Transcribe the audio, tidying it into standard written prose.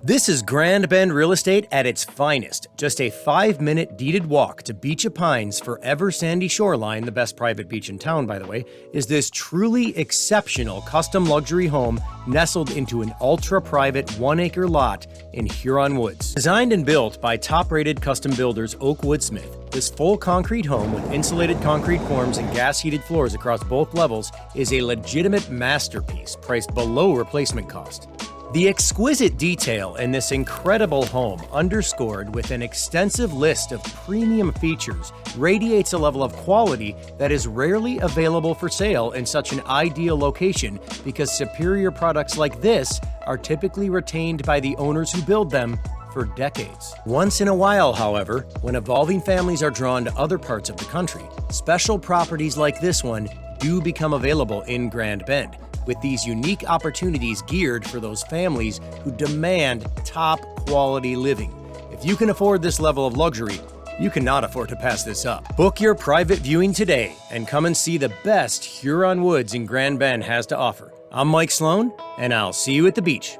This is Grand Bend real estate at its finest. Just a 5-minute deeded walk to Beach of Pines' forever sandy shoreline, the best private beach in town, by the way, is this truly exceptional custom luxury home nestled into an ultra-private 1-acre lot in Huron Woods. Designed and built by top-rated custom builders Oke Woodsmith, this full concrete home with insulated concrete forms and gas-heated floors across both levels is a legitimate masterpiece priced below replacement cost. The exquisite detail in this incredible home, underscored with an extensive list of premium features, radiates a level of quality that is rarely available for sale in such an ideal location because superior products like this are typically retained by the owners who build them for decades. Once in a while, however, when evolving families are drawn to other parts of the country, special properties like this one do become available in Grand Bend, with these unique opportunities geared for those families who demand top quality living. If you can afford this level of luxury, you cannot afford to pass this up. Book your private viewing today and come and see the best Huron Woods in Grand Bend has to offer. I'm Mike Sloan, and I'll see you at the beach.